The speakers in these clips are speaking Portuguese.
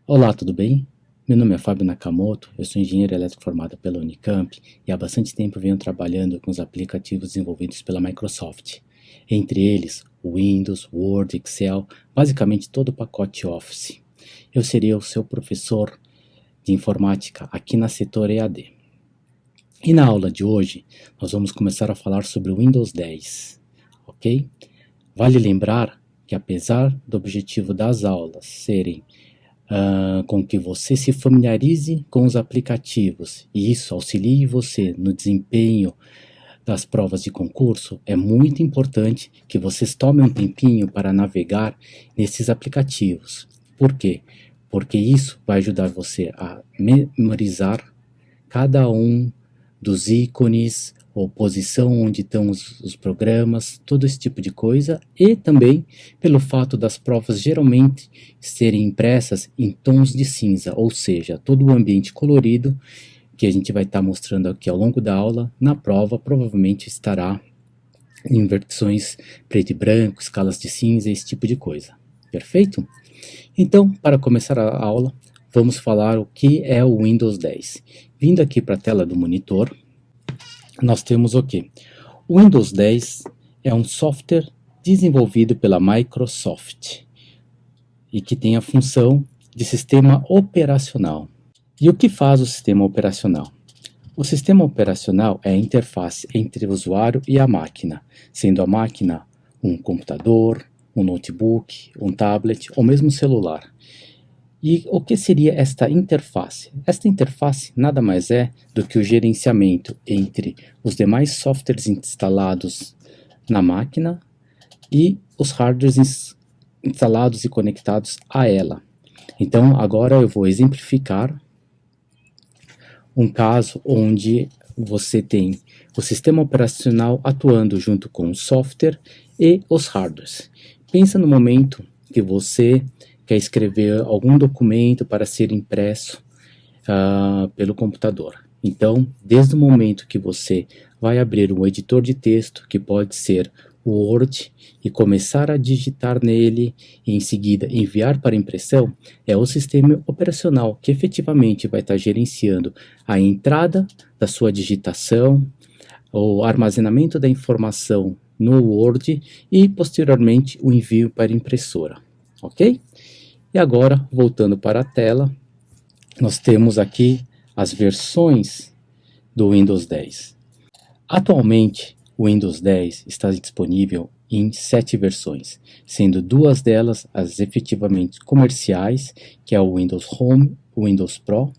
Olá, tudo bem? Meu nome é Fábio Nakamoto, eu sou engenheiro elétrico formado pela Unicamp e há bastante tempo venho trabalhando com os aplicativos desenvolvidos pela Microsoft. Entre eles, Windows, Word, Excel, basicamente todo o pacote Office. Eu seria o seu professor de informática aqui na Setor EAD. E na aula de hoje, nós vamos começar a falar sobre o Windows 10, ok? Vale lembrar que apesar do objetivo das aulas serem com que você se familiarize com os aplicativos e isso auxilie você no desempenho das provas de concurso, é muito importante que vocês tomem um tempinho para navegar nesses aplicativos. Por quê? Porque isso vai ajudar você a memorizar cada um dos ícones, ou posição onde estão os programas, todo esse tipo de coisa, e também pelo fato das provas geralmente serem impressas em tons de cinza, ou seja, todo o ambiente colorido que a gente vai estar mostrando aqui ao longo da aula, na prova provavelmente estará em versões preto e branco, escalas de cinza, esse tipo de coisa. Perfeito? Então, para começar a aula, vamos falar o que é o Windows 10. Vindo aqui para a tela do monitor, nós temos o quê? O Windows 10 é um software desenvolvido pela Microsoft e que tem a função de sistema operacional. E o que faz o sistema operacional? O sistema operacional é a interface entre o usuário e a máquina, sendo a máquina um computador, um notebook, um tablet ou mesmo celular. E o que seria esta interface? Esta interface nada mais é do que o gerenciamento entre os demais softwares instalados na máquina e os hardwares instalados e conectados a ela. Então, agora eu vou exemplificar um caso onde você tem o sistema operacional atuando junto com o software e os hardwares. Pensa no momento que você quer escrever algum documento para ser impresso pelo computador. Então, desde o momento que você vai abrir um editor de texto, que pode ser o Word, e começar a digitar nele e em seguida enviar para impressão, é o sistema operacional que efetivamente vai estar gerenciando a entrada da sua digitação, o armazenamento da informação no Word e posteriormente o envio para a impressora, ok? E agora, voltando para a tela, nós temos aqui as versões do Windows 10. Atualmente, o Windows 10 está disponível em 7 versões, sendo 2 delas as efetivamente comerciais, que é o Windows Home, o Windows Pro,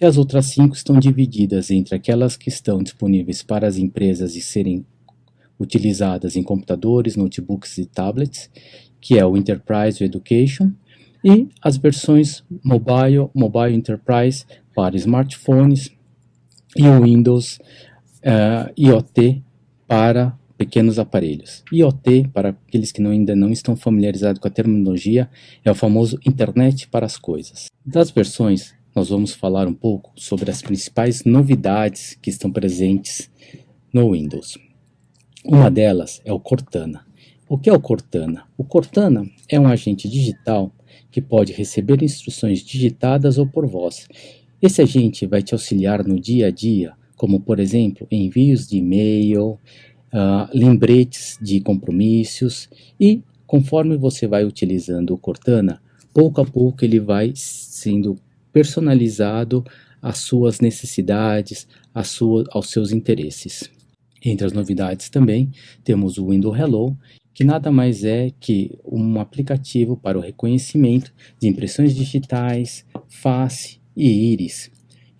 e as outras 5 estão divididas entre aquelas que estão disponíveis para as empresas e serem utilizadas em computadores, notebooks e tablets, que é o Enterprise Education, e as versões Mobile Enterprise para smartphones e o Windows IoT para pequenos aparelhos. IoT, para aqueles que ainda não estão familiarizados com a terminologia, é o famoso Internet para as coisas. Das versões, nós vamos falar um pouco sobre as principais novidades que estão presentes no Windows. Uma delas é o Cortana. O que é o Cortana? O Cortana é um agente digital que pode receber instruções digitadas ou por voz. Esse agente vai te auxiliar no dia a dia, como por exemplo, envios de e-mail, lembretes de compromissos, e conforme você vai utilizando o Cortana, pouco a pouco ele vai sendo personalizado às suas necessidades, aos seus interesses. Entre as novidades também temos o Windows Hello, que nada mais é que um aplicativo para o reconhecimento de impressões digitais, face e íris.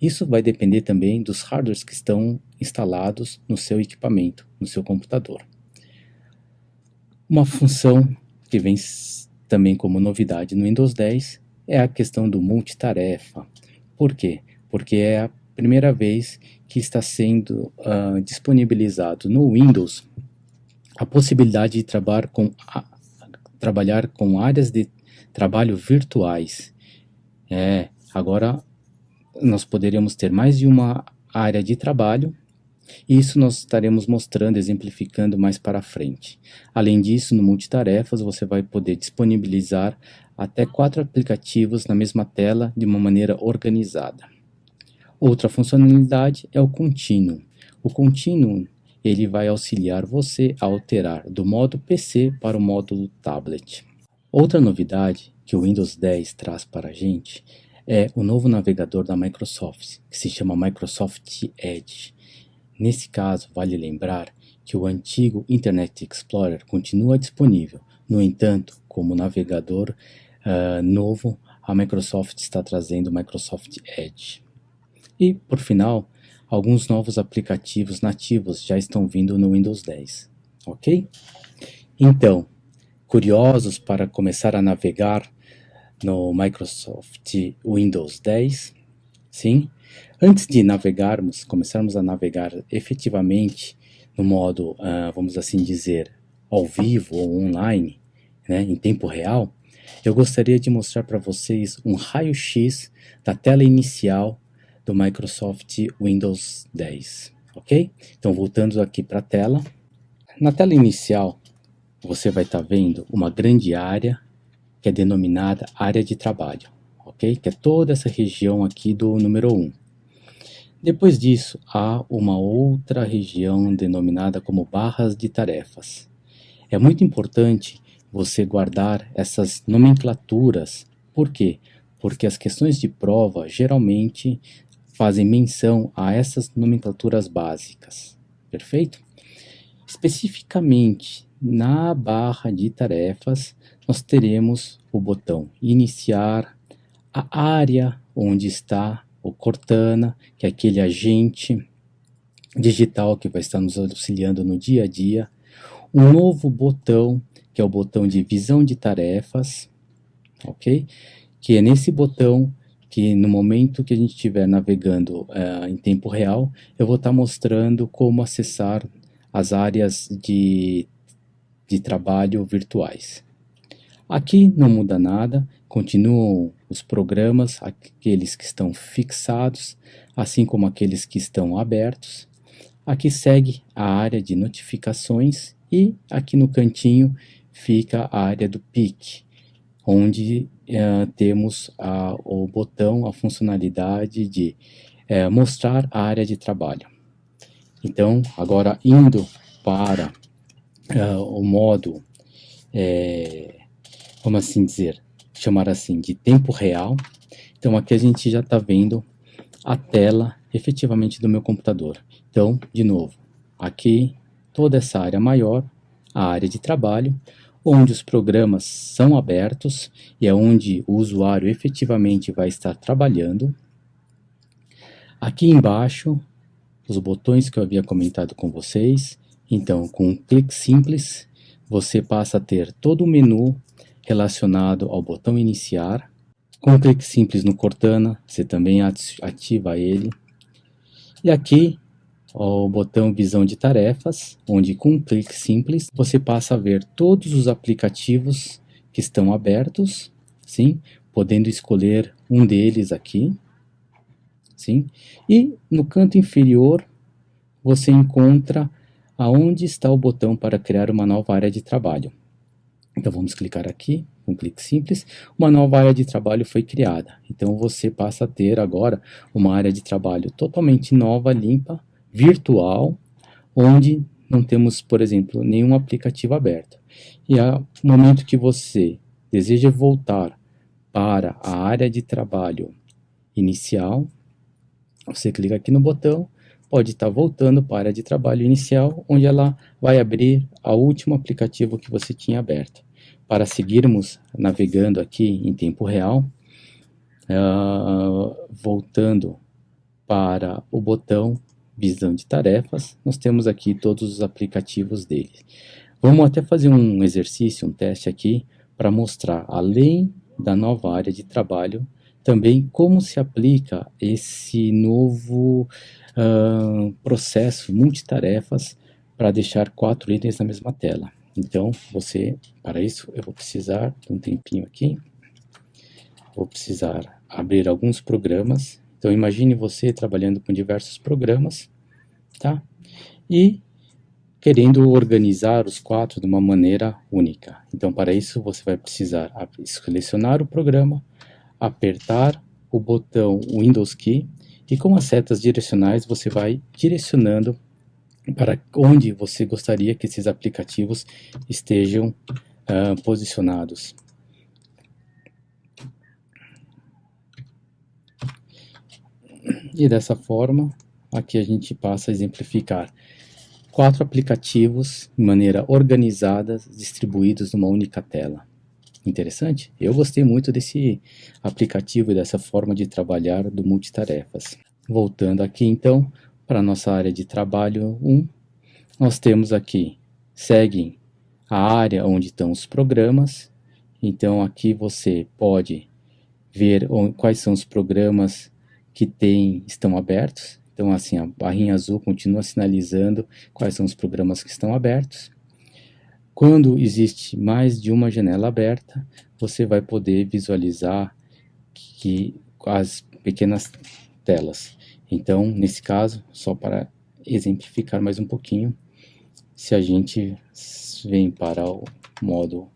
Isso vai depender também dos hardwares que estão instalados no seu equipamento, no seu computador. Uma função que vem também como novidade no Windows 10 é a questão do multitarefa. Por quê? Porque é a primeira vez que está sendo disponibilizado no Windows a possibilidade de trabalhar com áreas de trabalho virtuais. Agora nós poderíamos ter mais de uma área de trabalho, e isso nós estaremos mostrando, exemplificando mais para frente. Além disso, no multitarefas você vai poder disponibilizar até 4 aplicativos na mesma tela de uma maneira organizada. Outra funcionalidade é o contínuo. O contínuo ele vai auxiliar você a alterar do modo PC para o módulo tablet. Outra novidade que o Windows 10 traz para a gente é o novo navegador da Microsoft, que se chama Microsoft Edge. Nesse caso, vale lembrar que o antigo Internet Explorer continua disponível. No entanto, como navegador novo, a Microsoft está trazendo o Microsoft Edge. E, por final, alguns novos aplicativos nativos já estão vindo no Windows 10, ok? Então, curiosos para começar a navegar no Microsoft Windows 10? Sim? Antes de começarmos a navegar efetivamente no modo, vamos assim dizer, ao vivo ou online, né, em tempo real, eu gostaria de mostrar para vocês um raio-x da tela inicial do Microsoft Windows 10, ok? Então, voltando aqui para a tela. Na tela inicial, você vai estar vendo uma grande área que é denominada área de trabalho, ok? Que é toda essa região aqui do número 1. Depois disso, há uma outra região denominada como barras de tarefas. É muito importante você guardar essas nomenclaturas. Por quê? Porque as questões de prova geralmente fazem menção a essas nomenclaturas básicas. Perfeito? Especificamente na barra de tarefas, nós teremos o botão iniciar, a área onde está o Cortana, que é aquele agente digital que vai estar nos auxiliando no dia a dia, um novo botão, que é o botão de visão de tarefas, ok? Que é nesse botão que no momento que a gente estiver navegando em tempo real, eu vou estar mostrando como acessar as áreas de trabalho virtuais. Aqui não muda nada, continuam os programas, aqueles que estão fixados, assim como aqueles que estão abertos. Aqui segue a área de notificações e aqui no cantinho fica a área do PIC, onde temos o botão, a funcionalidade de mostrar a área de trabalho. Então, agora indo para o modo, vamos assim dizer, chamar assim, de tempo real. Então, aqui a gente já está vendo a tela efetivamente do meu computador. Então, de novo, aqui toda essa área maior, a área de trabalho, onde os programas são abertos e é onde o usuário efetivamente vai estar trabalhando. Aqui embaixo, os botões que eu havia comentado com vocês. Então, com um clique simples, você passa a ter todo o menu relacionado ao botão iniciar. Com um clique simples no Cortana, você também ativa ele. E aqui, o botão visão de tarefas, onde com um clique simples, você passa a ver todos os aplicativos que estão abertos, sim, podendo escolher um deles aqui, sim. E no canto inferior, você encontra aonde está o botão para criar uma nova área de trabalho. Então vamos clicar aqui, com um clique simples, uma nova área de trabalho foi criada. Então você passa a ter agora uma área de trabalho totalmente nova, limpa, virtual, onde não temos, por exemplo, nenhum aplicativo aberto. E no momento que você deseja voltar para a área de trabalho inicial, você clica aqui no botão, pode estar voltando para a área de trabalho inicial, onde ela vai abrir o último aplicativo que você tinha aberto. Para seguirmos navegando aqui em tempo real, voltando para o botão visão de tarefas, nós temos aqui todos os aplicativos dele. Vamos até fazer um exercício, um teste aqui, para mostrar, além da nova área de trabalho, também como se aplica esse novo processo multitarefas para deixar 4 itens na mesma tela. Então, para isso, eu vou precisar de um tempinho aqui. Vou precisar abrir alguns programas. Então, imagine você trabalhando com diversos programas, tá? E querendo organizar os quatro de uma maneira única. Então, para isso, você vai precisar selecionar o programa, apertar o botão Windows Key e com as setas direcionais você vai direcionando para onde você gostaria que esses aplicativos estejam posicionados. E dessa forma, aqui a gente passa a exemplificar 4 aplicativos de maneira organizada, distribuídos numa única tela. Interessante? Eu gostei muito desse aplicativo e dessa forma de trabalhar do multitarefas. Voltando aqui então para a nossa área de trabalho 1, nós temos aqui, seguem a área onde estão os programas. Então aqui você pode ver quais são os programas que estão abertos. Então assim, a barrinha azul continua sinalizando quais são os programas que estão abertos. Quando existe mais de uma janela aberta, você vai poder visualizar as pequenas telas. Então, nesse caso, só para exemplificar mais um pouquinho, se a gente vem para o modo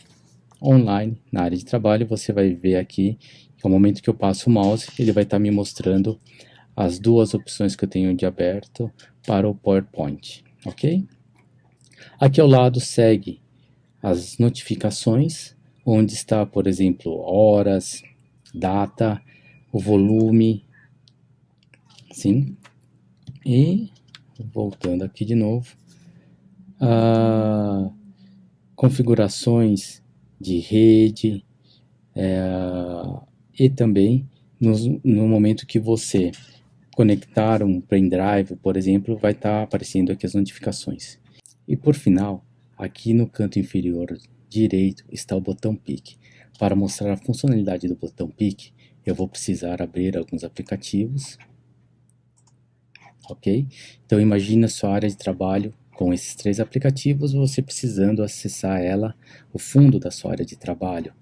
online, na área de trabalho, você vai ver aqui que ao momento que eu passo o mouse, ele vai estar me mostrando as 2 opções que eu tenho de aberto para o PowerPoint, ok? Aqui ao lado segue as notificações, onde está, por exemplo, horas, data, o volume, sim. E voltando aqui de novo, configurações de rede, e também no momento que você conectar um pendrive, por exemplo, vai estar aparecendo aqui as notificações. E por final, aqui no canto inferior direito está o botão PIC. Para mostrar a funcionalidade do botão PIC, eu vou precisar abrir alguns aplicativos. Ok? Então imagine a sua área de trabalho com esses 3 aplicativos, você precisando acessar o fundo da sua área de trabalho.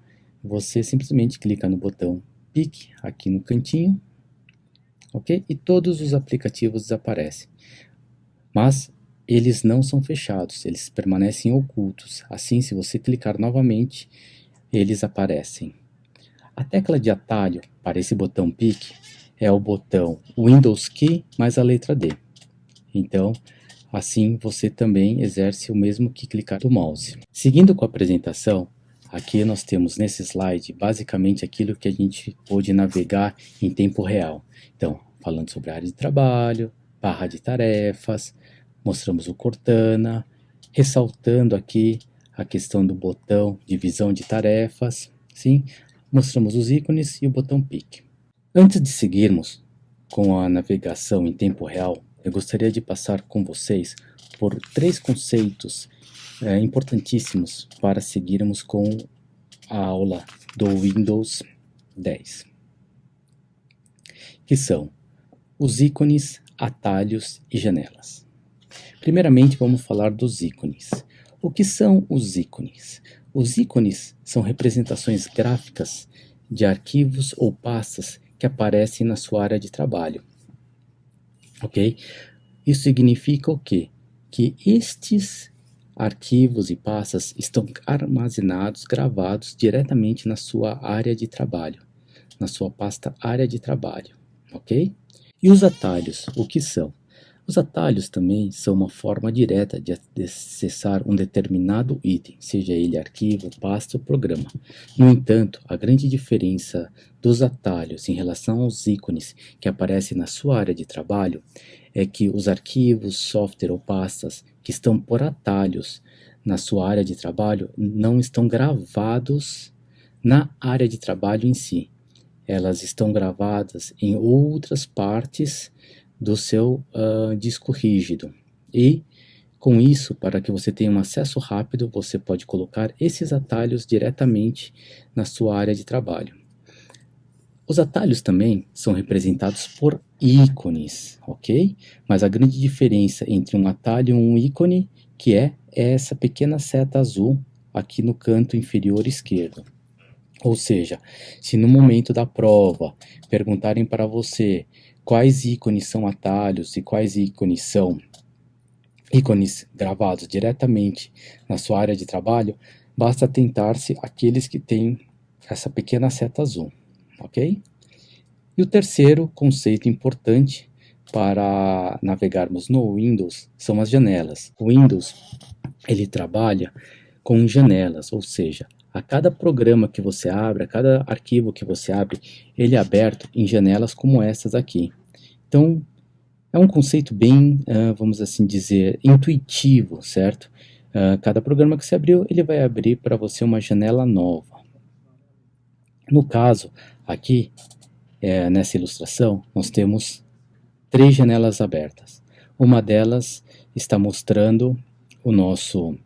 Você simplesmente clica no botão PIC aqui no cantinho, ok? E todos os aplicativos desaparecem. Mas eles não são fechados, eles permanecem ocultos. Assim, se você clicar novamente, eles aparecem. A tecla de atalho para esse botão PIC é o botão Windows Key mais a letra D. Então, assim você também exerce o mesmo que clicar do mouse. Seguindo com a apresentação, aqui nós temos nesse slide basicamente aquilo que a gente pôde navegar em tempo real. Então, falando sobre a área de trabalho, barra de tarefas, mostramos o Cortana, ressaltando aqui a questão do botão divisão de tarefas, sim? Mostramos os ícones e o botão PIC. Antes de seguirmos com a navegação em tempo real, eu gostaria de passar com vocês por 3 conceitos importantíssimos para seguirmos com a aula do Windows 10, que são os ícones, atalhos e janelas. Primeiramente, vamos falar dos ícones. O que são os ícones? Os ícones são representações gráficas de arquivos ou pastas que aparecem na sua área de trabalho. Ok? Isso significa o quê? Que estes arquivos e pastas estão armazenados, gravados diretamente na sua área de trabalho, na sua pasta área de trabalho, ok? E os atalhos, o que são? Os atalhos também são uma forma direta de acessar um determinado item, seja ele arquivo, pasta ou programa. No entanto, a grande diferença dos atalhos em relação aos ícones que aparecem na sua área de trabalho é que os arquivos, software ou pastas que estão por atalhos na sua área de trabalho não estão gravados na área de trabalho em si. Elas estão gravadas em outras partes do seu disco rígido. E com isso, para que você tenha um acesso rápido, você pode colocar esses atalhos diretamente na sua área de trabalho. Os atalhos também são representados por ícones, ok? Mas a grande diferença entre um atalho e um ícone que é essa pequena seta azul aqui no canto inferior esquerdo. Ou seja, se no momento da prova perguntarem para você quais ícones são atalhos e quais ícones são ícones gravados diretamente na sua área de trabalho, basta atentar-se àqueles que têm essa pequena seta azul, ok? E o terceiro conceito importante para navegarmos no Windows são as janelas. O Windows, ele trabalha com janelas, ou seja, a cada programa que você abre, a cada arquivo que você abre, ele é aberto em janelas como essas aqui. Então, é um conceito bem, vamos assim dizer, intuitivo, certo? Cada programa que você abriu, ele vai abrir para você uma janela nova. No caso, aqui, nessa ilustração, nós temos 3 janelas abertas. Uma delas está mostrando o nosso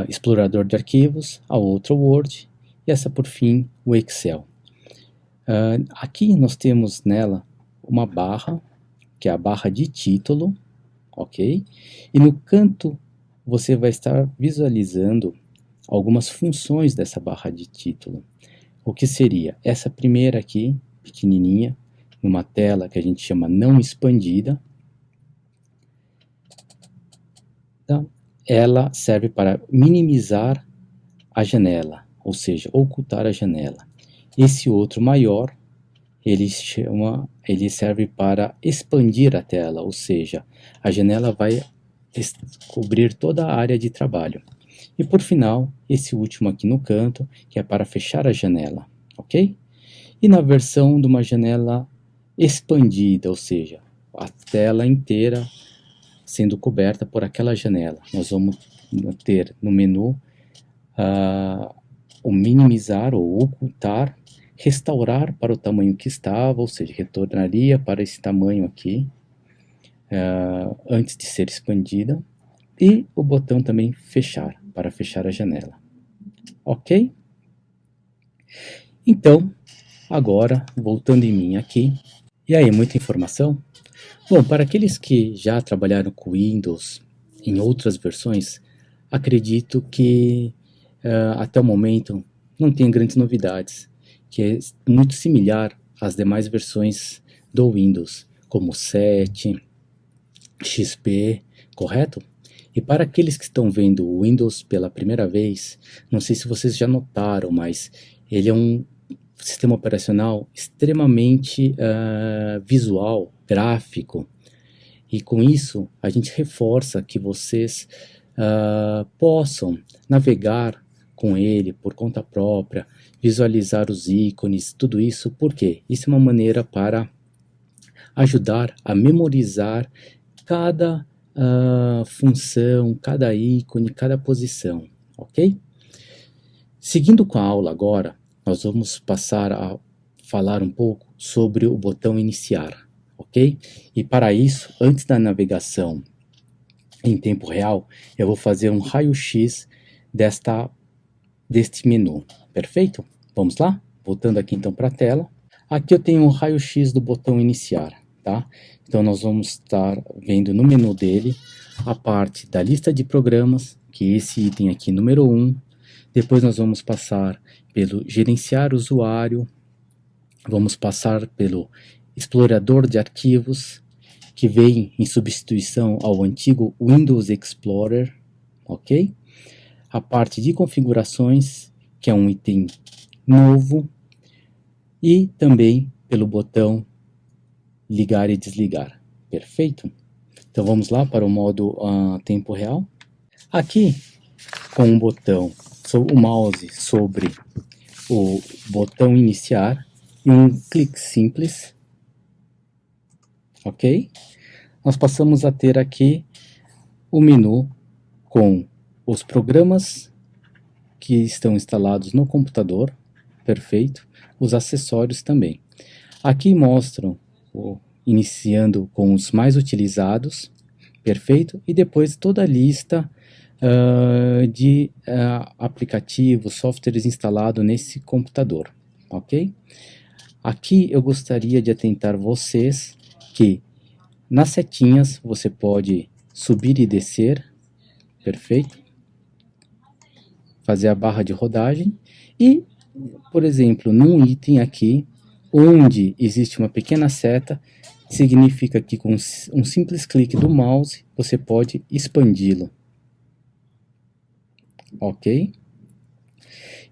explorador de arquivos, a outra o Word, e essa por fim o Excel. Aqui nós temos nela uma barra, que é a barra de título, ok? E no canto você vai estar visualizando algumas funções dessa barra de título. O que seria? Essa primeira aqui, pequenininha, numa tela que a gente chama não expandida. Então, ela serve para minimizar a janela, ou seja, ocultar a janela. Esse outro maior, ele serve para expandir a tela, ou seja, a janela vai cobrir toda a área de trabalho. E por final, esse último aqui no canto, que é para fechar a janela, ok? E na versão de uma janela expandida, ou seja, a tela inteira sendo coberta por aquela janela, nós vamos ter no menu o minimizar ou ocultar, restaurar para o tamanho que estava, ou seja, retornaria para esse tamanho aqui, antes de ser expandida, e o botão também fechar, para fechar a janela. Ok? Então, agora, voltando em mim aqui, e aí, muita informação? Bom, para aqueles que já trabalharam com Windows em outras versões, acredito que até o momento não tem grandes novidades, que é muito similar às demais versões do Windows, como 7, XP, correto? E para aqueles que estão vendo o Windows pela primeira vez, não sei se vocês já notaram, mas ele é um sistema operacional extremamente visual, gráfico, e com isso a gente reforça que vocês possam navegar com ele por conta própria, visualizar os ícones, tudo isso, porque isso é uma maneira para ajudar a memorizar cada função, cada ícone, cada posição, ok? Seguindo com a aula agora, nós vamos passar a falar um pouco sobre o botão iniciar, ok? E para isso, antes da navegação em tempo real, eu vou fazer um raio-x deste menu, perfeito? Vamos lá? Voltando aqui então para a tela. Aqui eu tenho um raio-x do botão iniciar, tá? Então nós vamos estar vendo no menu dele a parte da lista de programas, que é esse item aqui número 1. Depois nós vamos passar pelo gerenciar usuário, vamos passar pelo explorador de arquivos, que vem em substituição ao antigo Windows Explorer, ok? A parte de configurações, que é um item novo, e também pelo botão ligar e desligar, perfeito? Então vamos lá para o modo tempo real. Aqui, com o botão, o mouse sobre o botão iniciar e um clique simples, ok? Nós passamos a ter aqui o menu com os programas que estão instalados no computador, perfeito, os acessórios também. Aqui mostram, iniciando com os mais utilizados, perfeito, e depois toda a lista de aplicativos, softwares instalados nesse computador, ok? Aqui eu gostaria de atentar vocês que nas setinhas você pode subir e descer, perfeito? Fazer a barra de rodagem e, por exemplo, num item aqui, onde existe uma pequena seta, significa que com um simples clique do mouse você pode expandi-lo, ok?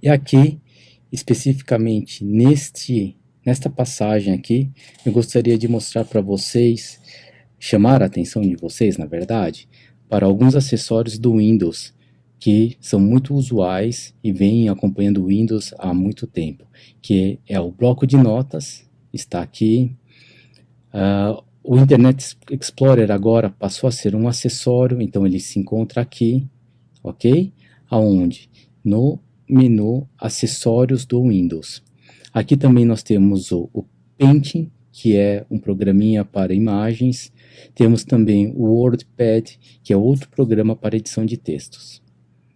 E aqui, especificamente nesta passagem aqui, eu gostaria de mostrar para vocês, chamar a atenção de vocês, na verdade, para alguns acessórios do Windows que são muito usuais e vêm acompanhando o Windows há muito tempo, que é o bloco de notas, está aqui. O Internet Explorer agora passou a ser um acessório, então ele se encontra aqui, ok? Aonde? No menu Acessórios do Windows. Aqui também nós temos o Painting, que é um programinha para imagens. Temos também o WordPad, que é outro programa para edição de textos,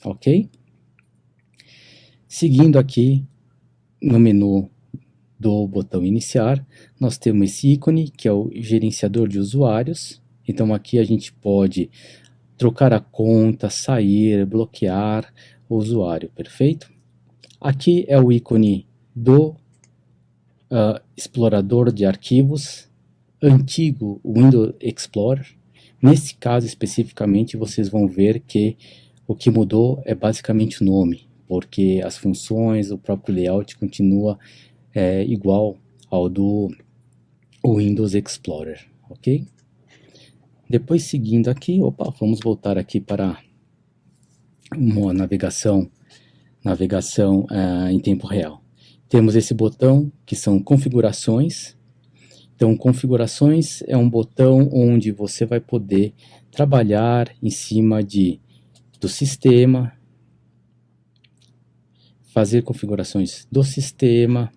ok? Seguindo aqui no menu do botão iniciar, nós temos esse ícone, que é o gerenciador de usuários. Então aqui a gente pode trocar a conta, sair, bloquear o usuário, perfeito? Aqui é o ícone do explorador de arquivos, antigo Windows Explorer. Nesse caso especificamente, vocês vão ver que o que mudou é basicamente o nome, porque as funções, o próprio layout continua igual ao do Windows Explorer, ok? Depois seguindo aqui, vamos voltar aqui para uma navegação em tempo real. Temos esse botão que são configurações. Então, configurações é um botão onde você vai poder trabalhar em cima do sistema, fazer configurações do sistema.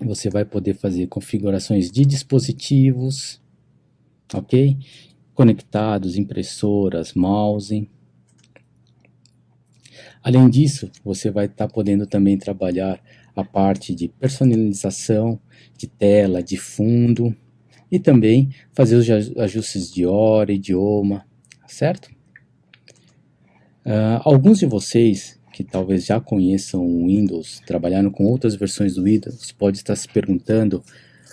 Você vai poder fazer configurações de dispositivos, ok? Conectados, impressoras, mouse. Além disso, você vai estar podendo também trabalhar a parte de personalização, de tela, de fundo, e também fazer os ajustes de hora, idioma, certo? Alguns de vocês que talvez já conheçam o Windows, trabalharam com outras versões do Windows, pode estar se perguntando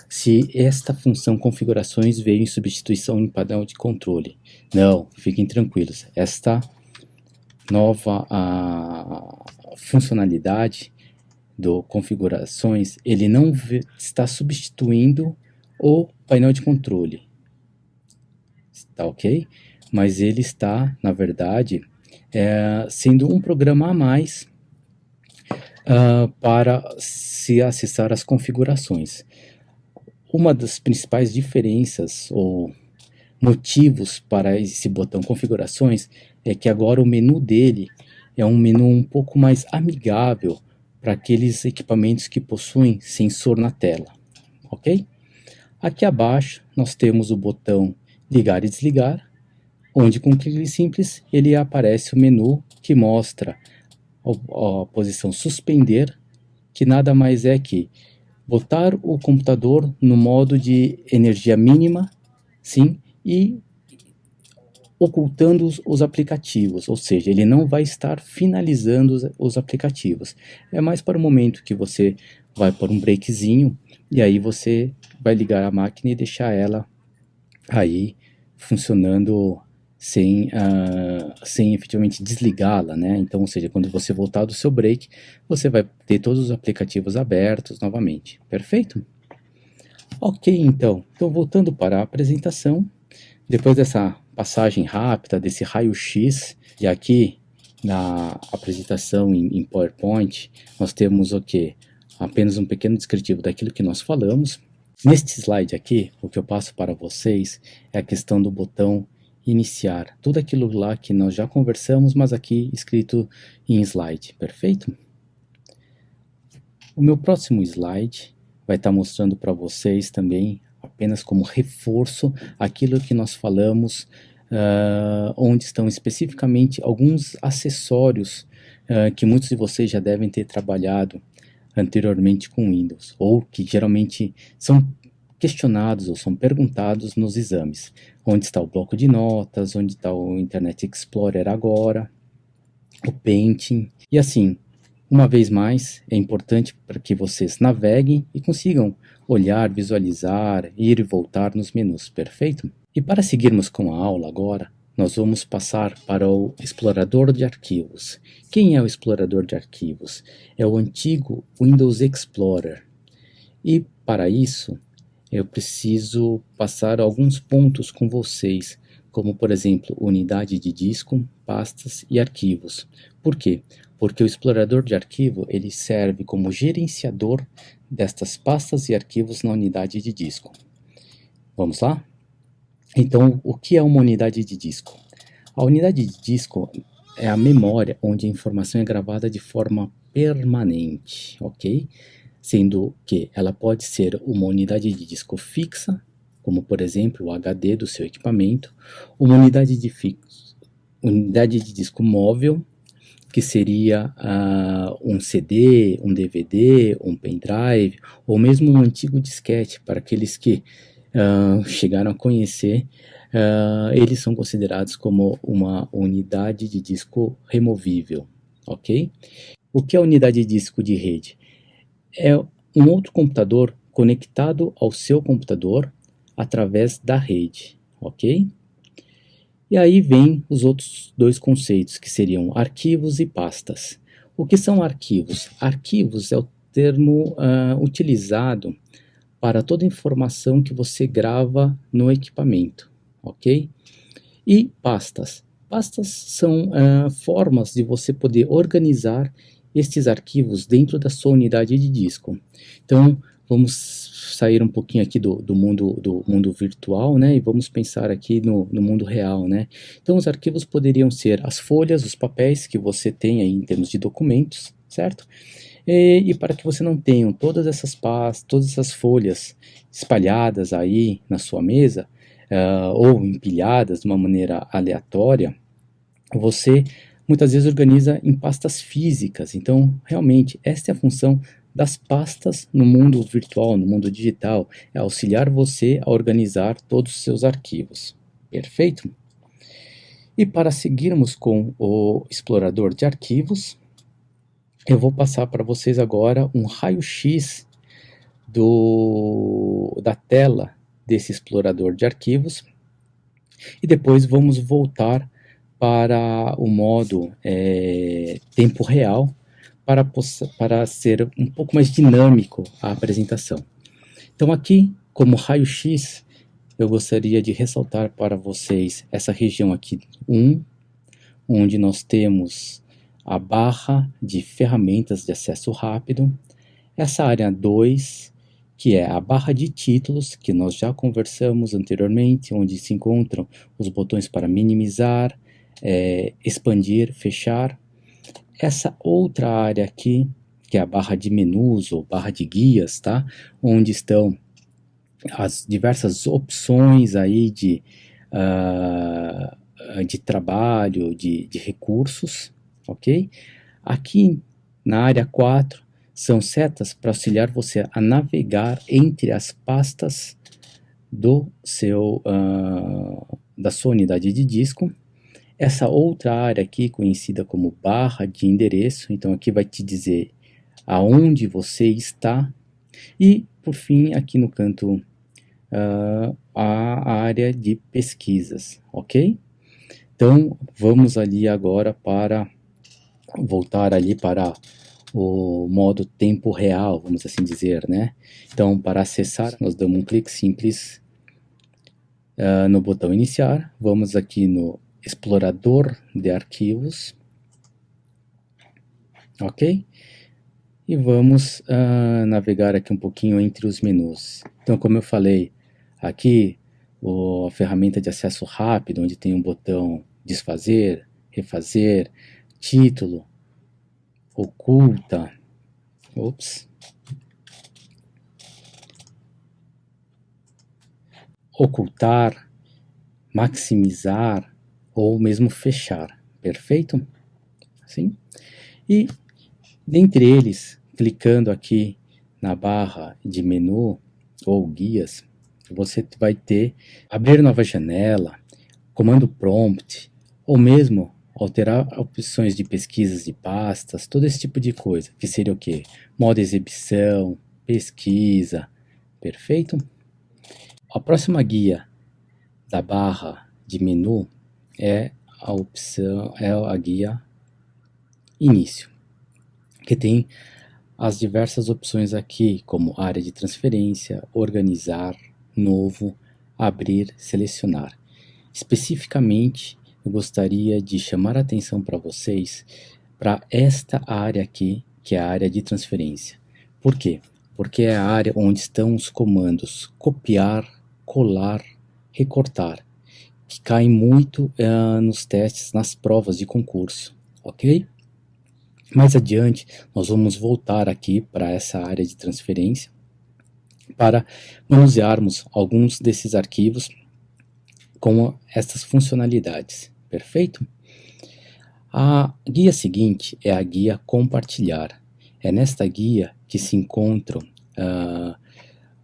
se esta função configurações veio em substituição em painel de controle. Não, fiquem tranquilos, esta nova funcionalidade do configurações, ele não está substituindo o painel de controle, tá ok? Mas ele está, na verdade, sendo um programa a mais para se acessar as configurações. Uma das principais diferenças ou motivos para esse botão configurações é que agora o menu dele é um menu um pouco mais amigável para aqueles equipamentos que possuem sensor na tela, ok? Aqui abaixo nós temos o botão ligar e desligar, onde com clique simples ele aparece o menu que mostra a posição suspender, que nada mais é que botar o computador no modo de energia mínima, sim, e ocultando os aplicativos, ou seja, ele não vai estar finalizando os aplicativos. É mais para o momento que você vai por um breakzinho e aí você vai ligar a máquina e deixar ela aí funcionando sem efetivamente desligá-la, né? Então, ou seja, quando você voltar do seu break, você vai ter todos os aplicativos abertos novamente. Perfeito? Ok, então voltando para a apresentação, depois dessa passagem rápida, desse raio-x, e aqui na apresentação em PowerPoint, nós temos o quê? Apenas um pequeno descritivo daquilo que nós falamos. Neste slide aqui, o que eu passo para vocês é a questão do botão iniciar. Tudo aquilo lá que nós já conversamos, mas aqui escrito em slide, perfeito? O meu próximo slide vai estar mostrando para vocês também, apenas como reforço, aquilo que nós falamos, onde estão especificamente alguns acessórios que muitos de vocês já devem ter trabalhado anteriormente com Windows, ou que geralmente são questionados ou são perguntados nos exames. Onde está o bloco de notas, onde está o Internet Explorer agora, o Painting, e assim, uma vez mais, é importante para que vocês naveguem e consigam olhar, visualizar, ir e voltar nos menus, perfeito? E para seguirmos com a aula agora, nós vamos passar para o explorador de arquivos. Quem é o explorador de arquivos? É o antigo Windows Explorer. E para isso, eu preciso passar alguns pontos com vocês, como por exemplo, unidade de disco, pastas e arquivos. Por quê? Porque o explorador de arquivo ele serve como gerenciador destas pastas e arquivos na unidade de disco. Vamos lá? Então, o que é uma unidade de disco? A unidade de disco é a memória onde a informação é gravada de forma permanente, ok? Sendo que ela pode ser uma unidade de disco fixa, como por exemplo o HD do seu equipamento, uma unidade de disco móvel, que seria um CD, um DVD, um pendrive, ou mesmo um antigo disquete, para aqueles que chegaram a conhecer, eles são considerados como uma unidade de disco removível, ok? O que é a unidade de disco de rede? É um outro computador conectado ao seu computador através da rede, ok? E aí vem os outros dois conceitos, que seriam arquivos e pastas. O que são arquivos? Arquivos é o termo utilizado para toda informação que você grava no equipamento, ok? E pastas. Pastas são formas de você poder organizar estes arquivos dentro da sua unidade de disco. Então, vamos sair um pouquinho aqui do mundo virtual, né? E vamos pensar aqui no mundo real, né? Então, os arquivos poderiam ser as folhas, os papéis que você tem aí em termos de documentos, certo? E para que você não tenha todas essas pastas, todas essas folhas espalhadas aí na sua mesa, ou empilhadas de uma maneira aleatória, você muitas vezes organiza em pastas físicas. Então, realmente, esta é a função das pastas no mundo virtual, no mundo digital, é auxiliar você a organizar todos os seus arquivos. Perfeito? E para seguirmos com o explorador de arquivos, eu vou passar para vocês agora um raio-x da tela desse explorador de arquivos e depois vamos voltar para o modo tempo real para ser um pouco mais dinâmico a apresentação. Então aqui, como raio-x, eu gostaria de ressaltar para vocês essa região aqui 1, onde nós temos a barra de ferramentas de acesso rápido, essa área 2, que é a barra de títulos, que nós já conversamos anteriormente, onde se encontram os botões para minimizar, expandir, fechar. Essa outra área aqui, que é a barra de menus ou barra de guias, tá? Onde estão as diversas opções aí de trabalho, de recursos, ok? Aqui na área 4 são setas para auxiliar você a navegar entre as pastas da sua unidade de disco. Essa outra área aqui, conhecida como barra de endereço, então aqui vai te dizer aonde você está. E, por fim, aqui no canto, a área de pesquisas, ok? Então, vamos ali agora voltar ali para o modo tempo real, vamos assim dizer, né? Então, para acessar, nós damos um clique simples no botão iniciar, vamos aqui no explorador de arquivos, ok? E vamos navegar aqui um pouquinho entre os menus. Então, como eu falei, aqui a ferramenta de acesso rápido, onde tem um botão desfazer, refazer, título, oculta, ocultar, maximizar ou mesmo fechar, perfeito? Assim. E dentre eles, clicando aqui na barra de menu ou guias, você vai ter abrir nova janela, comando prompt, ou mesmo alterar opções de pesquisas de pastas, todo esse tipo de coisa, que seria o quê? Modo exibição, pesquisa, Perfeito? A próxima guia da barra de menu é a guia Início, que tem as diversas opções aqui, como área de transferência, organizar, novo, abrir, selecionar. Especificamente, eu gostaria de chamar a atenção para vocês para esta área aqui, que é a área de transferência. Por quê? Porque é a área onde estão os comandos copiar, colar, recortar, que caem muito nos testes, nas provas de concurso, ok? Mais adiante, nós vamos voltar aqui para essa área de transferência para manusearmos alguns desses arquivos com essas funcionalidades, perfeito? A guia seguinte é a guia compartilhar. É nesta guia que se encontram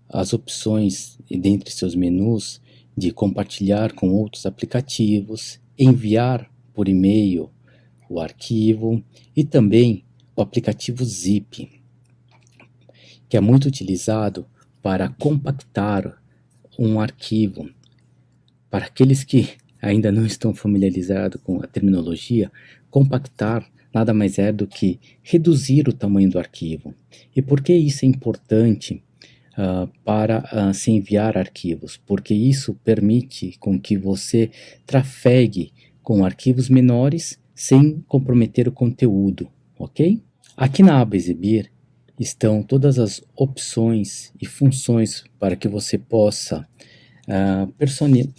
as opções dentre seus menus de compartilhar com outros aplicativos, enviar por e-mail o arquivo e também o aplicativo Zip, que é muito utilizado para compactar um arquivo. Para aqueles que ainda não estão familiarizados com a terminologia, compactar nada mais é do que reduzir o tamanho do arquivo. E por que isso é importante para se enviar arquivos? Porque isso permite com que você trafegue com arquivos menores sem comprometer o conteúdo, ok? Aqui na aba Exibir estão todas as opções e funções para que você possa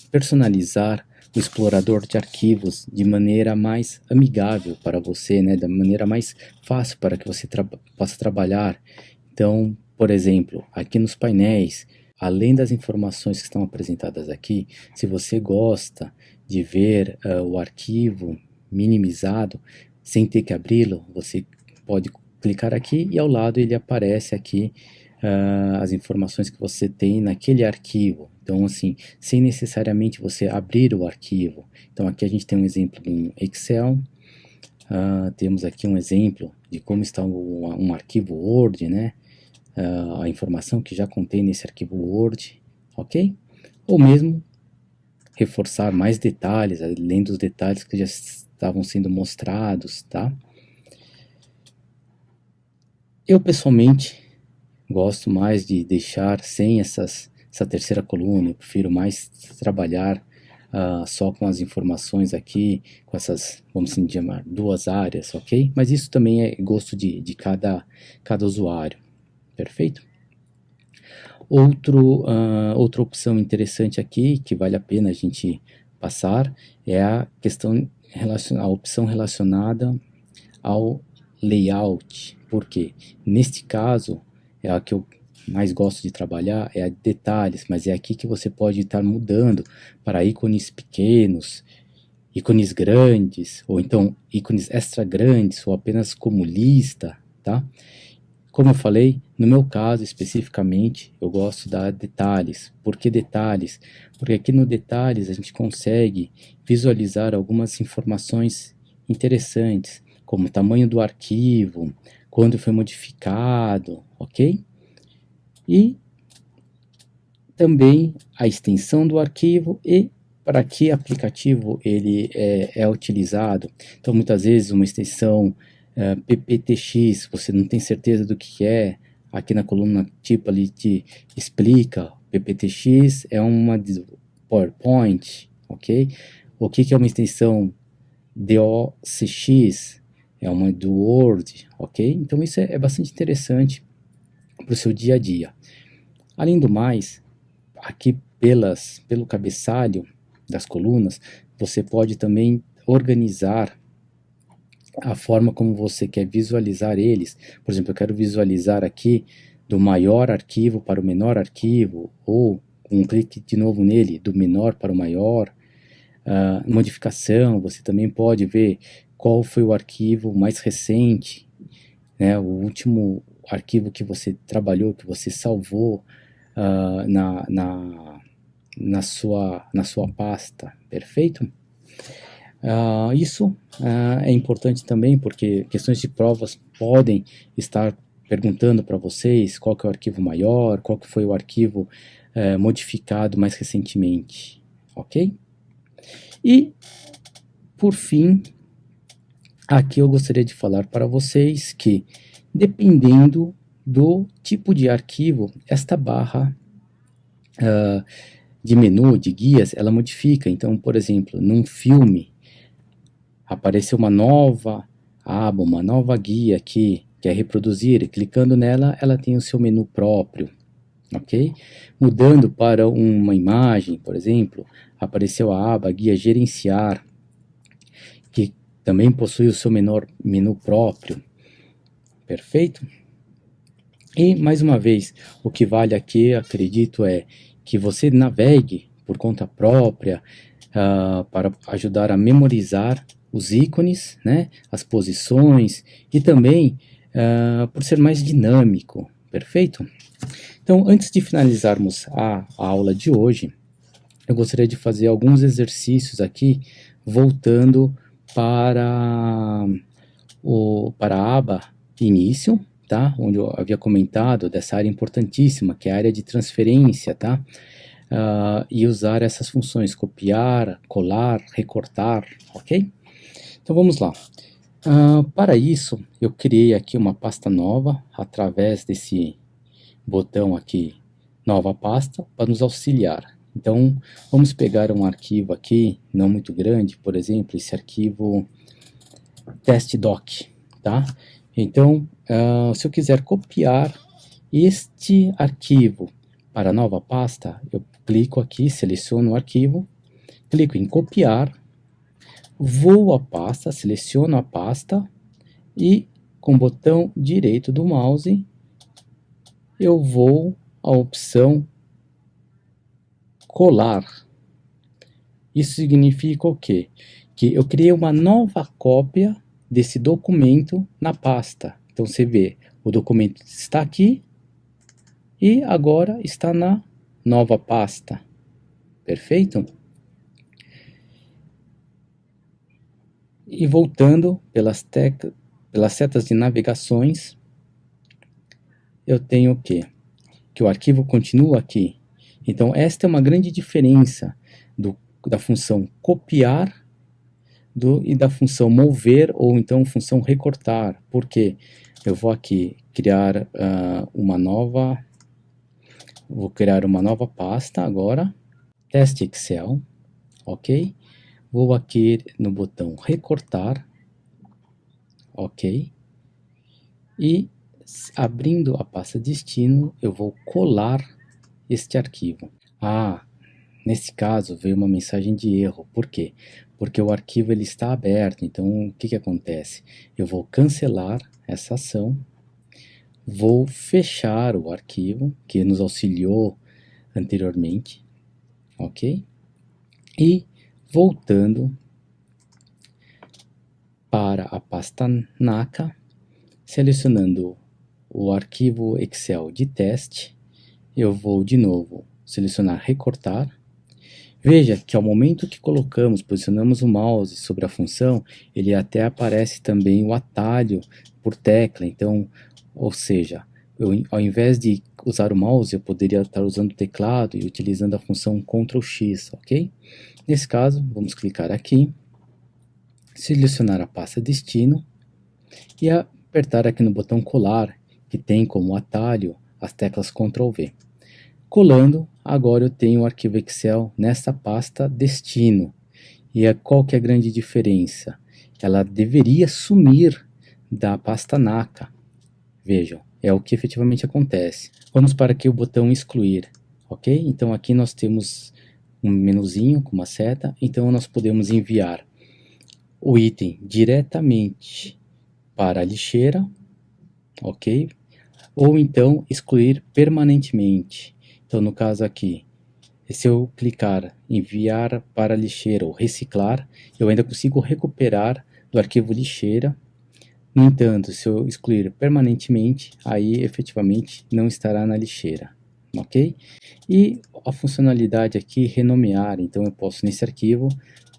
personalizar o explorador de arquivos de maneira mais amigável para você, né, da maneira mais fácil para que você possa trabalhar. Então, por exemplo, aqui nos painéis, além das informações que estão apresentadas aqui, se você gosta de ver o arquivo minimizado sem ter que abri-lo, você pode clicar aqui e ao lado ele aparece aqui as informações que você tem naquele arquivo. Então, assim, sem necessariamente você abrir o arquivo. Então, aqui a gente tem um exemplo de um Excel. Temos aqui um exemplo de como está um arquivo Word, né? A informação que já contém nesse arquivo Word, ok? Ou mesmo reforçar mais detalhes, além dos detalhes que já estavam sendo mostrados, tá? Eu, pessoalmente, gosto mais de deixar sem essa terceira coluna. Eu prefiro mais trabalhar só com as informações aqui, com essas, vamos assim chamar, duas áreas, ok? Mas isso também é gosto de cada usuário, perfeito? Outra opção interessante aqui, que vale a pena a gente passar, é a opção relacionada ao layout. Por quê? Neste caso, é a que eu mais gosto de trabalhar, é a de detalhes, mas é aqui que você pode estar mudando para ícones pequenos, ícones grandes, ou então ícones extra grandes, ou apenas como lista, tá? Como eu falei, no meu caso especificamente, eu gosto da detalhes. Por que detalhes? Porque aqui no detalhes a gente consegue visualizar algumas informações interessantes, como o tamanho do arquivo, quando foi modificado, ok? E também a extensão do arquivo e para que aplicativo ele é utilizado. Então, muitas vezes uma extensão PPTX, você não tem certeza do que é, aqui na coluna tipo ali te explica, PPTX é uma de PowerPoint, ok? O que é uma extensão DOCX? É uma do Word, ok? Então isso é bastante interessante para o seu dia a dia. Além do mais, aqui pelo cabeçalho das colunas, você pode também organizar a forma como você quer visualizar eles. Por exemplo, eu quero visualizar aqui do maior arquivo para o menor arquivo, ou com um clique de novo nele, do menor para o maior. Modificação, você também pode ver qual foi o arquivo mais recente, né, o último arquivo que você trabalhou, que você salvou na sua pasta, perfeito? Isso é importante também porque questões de provas podem estar perguntando para vocês qual que é o arquivo maior, qual que foi o arquivo modificado mais recentemente, ok? E, por fim, aqui eu gostaria de falar para vocês que, dependendo do tipo de arquivo, esta barra de menu, de guias, ela modifica. Então, por exemplo, num filme, apareceu uma nova aba, uma nova guia aqui, que é reproduzir, e clicando nela, ela tem o seu menu próprio, ok? Mudando para uma imagem, por exemplo, apareceu a aba guia gerenciar, que também possui o seu menu próprio, perfeito? E, mais uma vez, o que vale aqui, acredito, é que você navegue por conta própria, para ajudar a memorizar os ícones, né, as posições, e também por ser mais dinâmico, perfeito? Então, antes de finalizarmos a aula de hoje, eu gostaria de fazer alguns exercícios aqui, voltando para a aba início, tá? Onde eu havia comentado dessa área importantíssima, que é a área de transferência, tá? E usar essas funções, copiar, colar, recortar, ok? Então vamos lá. Para isso, eu criei aqui uma pasta nova, através desse botão aqui, nova pasta, para nos auxiliar. Então, vamos pegar um arquivo aqui, não muito grande, por exemplo, esse arquivo testdoc, tá? Então, se eu quiser copiar este arquivo para a nova pasta, eu clico aqui, seleciono o arquivo, clico em copiar, vou à pasta, seleciono a pasta e com o botão direito do mouse, eu vou à opção colar. Isso significa o quê? Que eu criei uma nova cópia desse documento na pasta. Então você vê, o documento está aqui e agora está na nova pasta. Perfeito? E voltando pelas setas de navegações, eu tenho o quê? Que o arquivo continua aqui. Então esta é uma grande diferença da função copiar e da função mover, ou então função recortar. Por quê? Eu vou aqui criar vou criar uma nova pasta agora, teste Excel, ok? Vou aqui no botão recortar, ok? E abrindo a pasta destino, eu vou colar este arquivo. Nesse caso veio uma mensagem de erro. Por quê? Porque o arquivo ele está aberto. Então o que acontece? Eu vou cancelar essa ação, vou fechar o arquivo que nos auxiliou anteriormente, ok? E voltando para a pasta NACA, selecionando o arquivo Excel de teste, eu vou de novo selecionar recortar. Veja que ao momento que posicionamos o mouse sobre a função, ele até aparece também o atalho por tecla. Então, ou seja, ao invés de usar o mouse, eu poderia estar usando o teclado e utilizando a função Ctrl X, ok? Nesse caso, vamos clicar aqui, selecionar a pasta destino e apertar aqui no botão colar, que tem como atalho as teclas Ctrl V. Colando, agora eu tenho o arquivo Excel nessa pasta destino. E qual que é a grande diferença? Ela deveria sumir da pasta NACA. Vejam, é o que efetivamente acontece. Vamos para aqui o botão excluir, ok? Então aqui nós temos um menuzinho com uma seta, então nós podemos enviar o item diretamente para a lixeira, ok? Ou então excluir permanentemente. Então, no caso aqui, se eu clicar enviar para lixeira ou reciclar, eu ainda consigo recuperar do arquivo lixeira. No entanto, se eu excluir permanentemente, aí efetivamente não estará na lixeira, ok? E a funcionalidade aqui, renomear, então eu posso nesse arquivo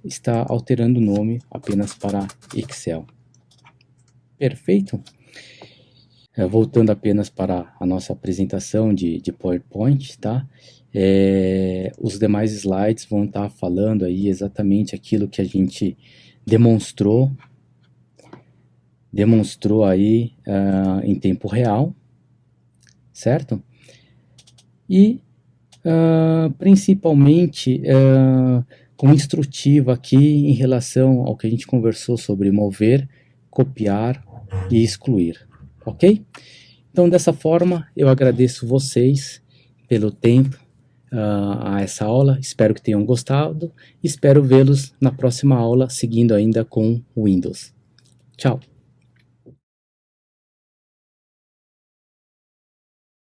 estar alterando o nome apenas para Excel. Perfeito? Voltando apenas para a nossa apresentação de PowerPoint, tá? Os demais slides vão estar falando aí exatamente aquilo que a gente demonstrou aí em tempo real, certo? E principalmente com instrutiva aqui em relação ao que a gente conversou sobre mover, copiar e excluir, ok? Então, dessa forma, eu agradeço vocês pelo tempo a essa aula, espero que tenham gostado, espero vê-los na próxima aula, seguindo ainda com Windows. Tchau!